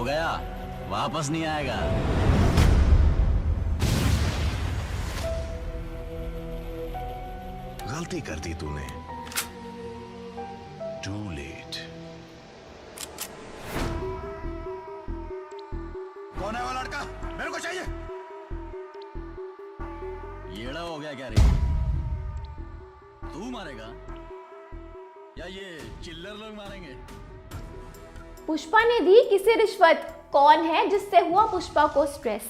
गया, वापस नहीं आएगा। गलती कर दी तूने। Too late. कौन है वो लड़का? मेरे को चाहिए। येड़ा हो गया क्या रे? तू मारेगा या ये चिल्लर लोग मारेंगे? पुष्पा ने दी किसे रिश्वत? कौन है जिससे हुआ पुष्पा को स्ट्रेस?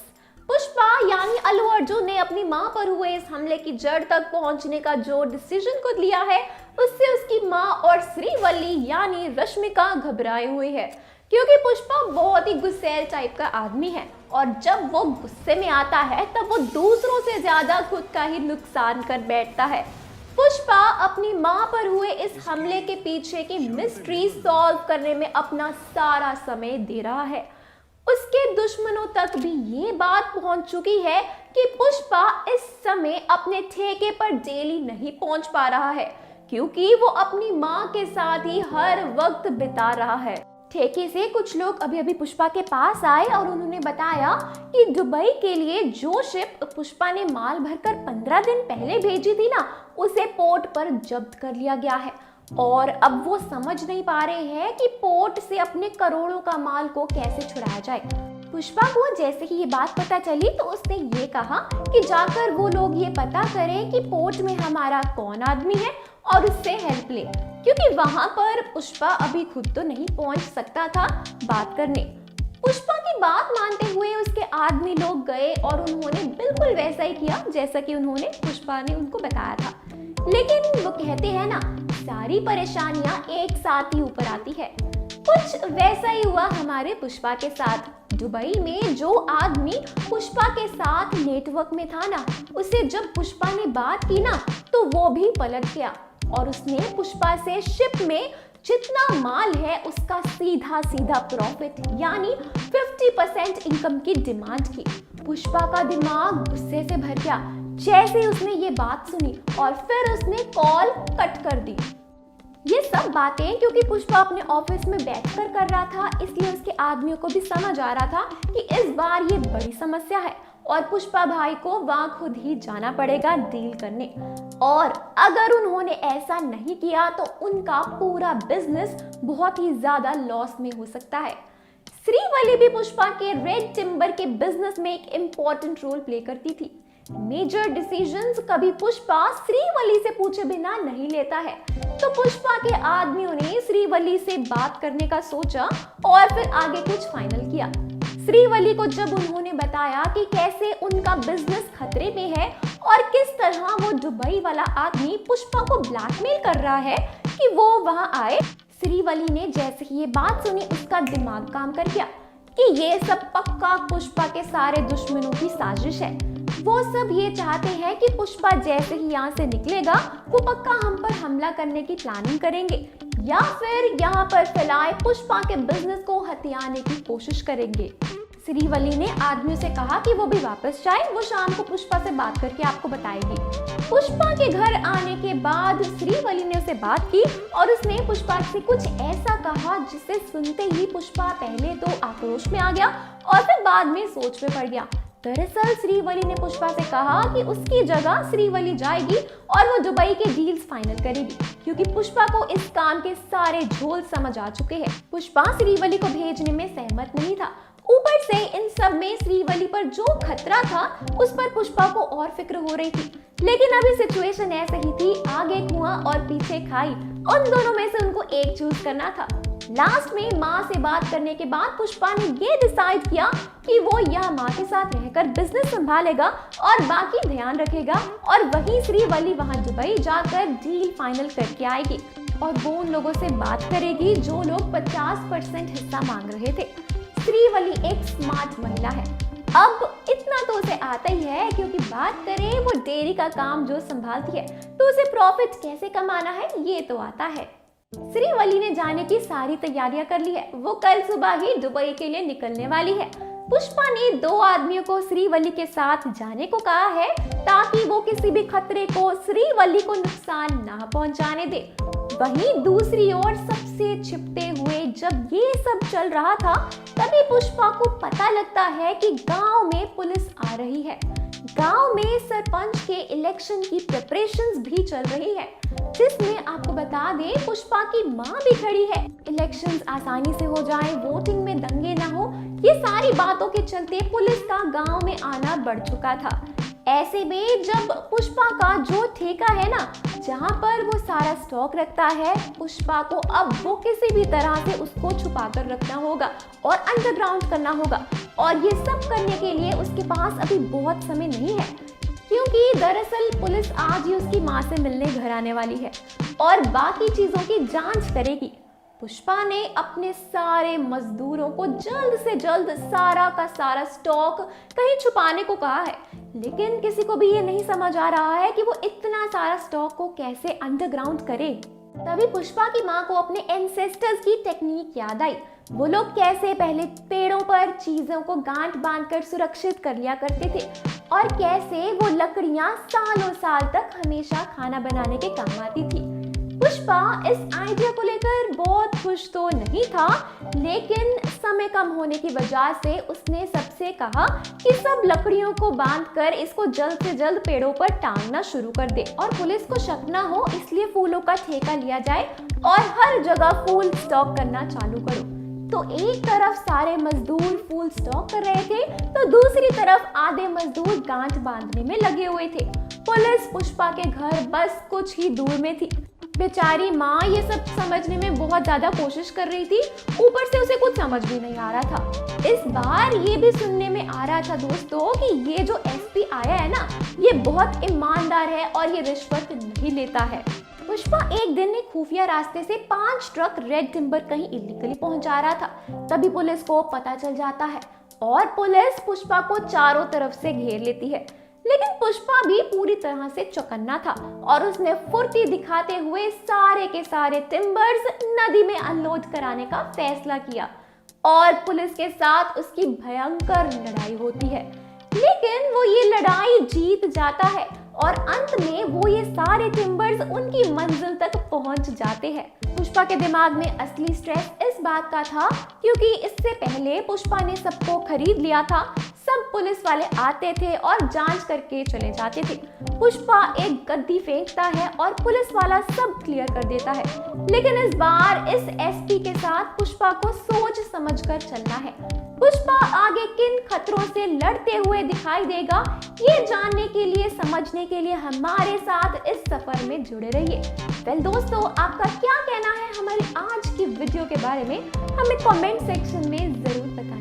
पुष्पा यानी अल्लू अर्जुन ने अपनी मां पर हुए इस हमले की जड़ तक पहुंचने का जो डिसीजन खुद लिया है, उससे उसकी मां और श्रीवल्ली यानी रश्मिका घबराए हुए हैं, क्योंकि पुष्पा बहुत ही गुस्सैल टाइप का आदमी है और जब वो गुस्से में आता है तब वो दूसरों से ज्यादा खुद का ही नुकसान कर बैठता है। पुष्पा अपनी मां पर हुए इस हमले के पीछे की मिस्ट्री सॉल्व करने में अपना सारा समय दे रहा है। उसके दुश्मनों तक भी ये बात पहुंच चुकी है कि पुष्पा इस समय अपने ठेके पर डेली नहीं पहुंच पा रहा है, क्योंकि वो अपनी मां के साथ ही हर वक्त बिता रहा है। ठेके से कुछ लोग अभी पुष्पा के पास आए और उन्होंने बताया कि दुबई के लिए जो शिप पुष्पा ने माल भरकर 15 दिन पहले भेजी थी ना, उसे पोर्ट पर जब्त कर लिया गया है और अब वो समझ नहीं पा रहे हैं कि पोर्ट से अपने करोड़ों का माल को कैसे छुड़ाया जाए। पुष्पा को जैसे ही ये बात पता चली तो उसने ये कहा कि जाकर वो लोग ये पता करें कि पोर्ट में हमारा कौन आदमी है और उससे हेल्प ले, क्योंकि वहां पर पुष्पा अभी खुद तो नहीं पहुंच सकता था बात करने। पुष्पा की बात मानते हुए उसके आदमी लोग गए और उन्होंने बिल्कुल वैसा ही किया जैसा कि उन्होंने पुष्पा ने उनको बताया था। लेकिन वो कहते हैं ना, सारी परेशानियां एक साथ ही ऊपर आती है। कुछ वैसा ही हुआ हमारे पुष्पा के साथ। दुबई में जो आदमी पुष्पा के साथ नेटवर्क में था ना, उसे जब पुष्पा ने बात की ना तो वो भी पलट गया और उसने पुष्पा से शिप में जितना माल है उसका सीधा प्रॉफिट यानी 50% इनकम की डिमांड की। पुष्पा का दिमाग गुस्से से भर गया जैसे उसने ये बात सुनी और फिर उसने कॉल कट कर दी। ये सब बातें क्योंकि पुष्पा अपने ऑफिस में बैठकर कर रहा था, इसलिए उसके आदमियों को भी समझ आ रहा था कि इस बार ये बड़ी समस्या है और पुष्पा भाई को वहां खुद ही जाना पड़ेगा डील करने। और अगर उन्होंने ऐसा नहीं किया तो उनका पूरा बिजनेस बहुत ही ज्यादा लॉस में हो सकता है। श्रीवल्ली भी पुष्पा के रेड टिम्बर के बिजनेस में एक इम्पोर्टेंट रोल प्ले करती थी। मेजर डिसीजंस कभी पुष्पा श्रीवल्ली से पूछे बिना नहीं लेता है, तो पुष्पा के आदमियों ने श्रीवल्ली से बात करने का सोचा और फिर आगे कुछ फाइनल किया। श्रीवल्ली को जब उन्होंने बताया कि कैसे उनका बिजनेस खतरे में है और किस तरह वो दुबई वाला आदमी पुष्पा को ब्लैकमेल कर रहा है कि वो वहां आए, श्रीवल्ली ने जैसे ही ये बात सुनी उसका दिमाग काम कर गया कि ये सब पक्का पुष्पा के सारे दुश्मनों की साजिश है। वो सब ये चाहते हैं कि पुष्पा जैसे ही यहाँ से निकलेगा वो पक्का हम पर हमला करने की प्लानिंग करेंगे या फिर यहाँ पर फैलाए पुष्पा के बिजनेस को हथियाने की कोशिश करेंगे। श्रीवल्ली ने आदमियों से कहा कि वो भी वापस जाए, वो शाम को पुष्पा से बात करके आपको बताएगी। पुष्पा के घर आने के बाद श्रीवल्ली ने उसे बात की और उसने पुष्पा से कुछ ऐसा कहा जिसे सुनते ही पुष्पा पहले तो आक्रोश में आ गया और फिर बाद में सोच में पड़ गया। दरअसल श्रीवल्ली ने पुष्पा से कहा कि उसकी जगह श्रीवल्ली जाएगी और वो दुबई के डील्स फाइनल करेगी, क्योंकि पुष्पा को इस काम के सारे झोल समझ आ चुके हैं। पुष्पा श्रीवल्ली को भेजने में सहमत नहीं था। ऊपर से इन सब में श्रीवल्ली पर जो खतरा था उस पर पुष्पा को और फिक्र हो रही थी। लेकिन अभी सिचुएशन ऐसे ही थी, आगे कुआं और पीछे खाई, उन दोनों में से उनको एक चूज करना था। लास्ट में माँ से बात करने के बाद पुष्पा ने ये डिसाइड किया कि वो यहाँ माँ के साथ रहकर बिजनेस संभालेगा और बाकी ध्यान रखेगा और वहीं श्रीवल्ली वहां दुबई जाकर डील फाइनल करके आएगी और वो उन लोगों से बात करेगी जो लोग 50% हिस्सा मांग रहे थे। श्रीवल्ली एक स्मार्ट महिला है। अब इतना तो उसे आता ही है, क्योंकि बात करें वो डेयरी का काम जो संभालती है तो उसे प्रॉफिट कैसे कमाना है ये तो आता है। श्रीवल्ली ने जाने की सारी तैयारियां कर ली है, वो कल सुबह ही दुबई के लिए निकलने वाली है। पुष्पा ने 2 आदमियों को श्रीवल्ली के साथ जाने को कहा है ताकि वो किसी भी खतरे को श्रीवल्ली को नुकसान ना पहुंचाने दे। वहीं दूसरी ओर सबसे छिपते हुए जब ये सब चल रहा था तभी पुष्पा को पता लगता है कि गांव में पुलिस आ रही है। गांव में सरपंच के इलेक्शन की प्रिपरेशंस भी चल रही है, जिसमें आपको बता दें पुष्पा की मां भी खड़ी है। इलेक्शंस आसानी से हो जाएं, वोटिंग में दंगे ना हो, ये सारी बातों के चलते पुलिस का गांव में आना बढ़ चुका था। ऐसे में जब पुष्पा का जो ठेका है ना, जहां पर वो सारा स्टॉक रखता है, पुष्पा को अब वो किसी भी तरह से उसको छुपा कर रखना होगा और अंडरग्राउंड करना होगा। और ये सब करने के लिए उसके पास अभी बहुत समय नहीं है, क्योंकि दरअसल पुलिस आज ही उसकी मां से मिलने घर आने वाली है और बाकी चीजों की जांच करेगी। पुष्पा ने अपने सारे मजदूरों को जल्द से जल्द सारा का सारा स्टॉक कहीं छुपाने को कहा है, लेकिन किसी को भी ये नहीं समझ आ रहा है कि वो इतना सारा स्टॉक को कैसे अंडरग्राउंड करे। तभी पुष्पा की मां को अपने एंसेस्टर्स की टेक्निक याद आई। वो लोग कैसे पहले पेड़ों पर चीजों को गांठ बांधकर सुरक्षित कर लिया करते थे और कैसे वो लकड़ियां सालों साल तक हमेशा खाना बनाने के काम आती थी। पुष्पा इस आइडिया को लेकर बहुत खुश तो नहीं था, लेकिन समय कम होने की वजह से उसने सबसे कहा कि सब लकड़ियों को बांधकर इसको जल्द से जल्द पेड़ों पर टांगना शुरू कर दे और पुलिस को शक ना हो, इसलिए फूलों का ठेका लिया जाए और हर जगह फूल स्टॉक करना चालू करो। तो एक तरफ सारे मजदूर फूल स्टॉक कर रहे थे, तो दूसरी तरफ आधे मजदूर गांठ बांधने में लगे हुए थे। पुलिस पुष्पा के घर बस कुछ ही दूर में थी। बेचारी माँ ये सब समझने में बहुत ज्यादा कोशिश कर रही थी, ऊपर से उसे कुछ समझ भी नहीं आ रहा था। इस बार ये भी सुनने में आ रहा था दोस्तों कि ये जो एसपी आया है ना, ये बहुत ईमानदार है और ये रिश्वत नहीं लेता है। पुष्पा एक दिन एक खुफिया रास्ते से 5 ट्रक रेड टिम्बर कहीं इलीगली पहुंचा रहा था। तभी पुलिस को पता चल जाता है और पुलिस पुष्पा को चारों तरफ से घेर लेती है, लेकिन पुष्पा भी पूरी तरह से चौकन्ना था और उसने फुर्ती दिखाते हुए सारे के सारे टिम्बर्स नदी में अनलोड कराने का फैसला किया और पुलिस के साथ उसकी भयंकर लड़ाई होती है। लेकिन वो ये लड़ाई जीत जाता है और अंत में वो ये सारे टिम्बर्स उनकी मंजिल तक पहुंच जाते हैं। पुष्पा के दिमाग में असली स्ट्रेस इस बात का था क्योंकि इससे पहले पुष्पा ने सबको खरीद लिया था। सब पुलिस वाले आते थे और जांच करके चले जाते थे। पुष्पा एक गद्दी फेंकता है और पुलिस वाला सब क्लियर कर देता है, लेकिन इस बार इस एसपी के साथ पुष्पा को सोच समझकर चलना है। पुष्पा आगे किन खतरों से लड़ते हुए दिखाई देगा, ये जानने के लिए, समझने के लिए हमारे साथ इस सफर में जुड़े रहिए। वेल दोस्तों, आपका क्या कहना है हमारी आज की वीडियो के बारे में, हमें कमेंट सेक्शन में जरूर बताएं।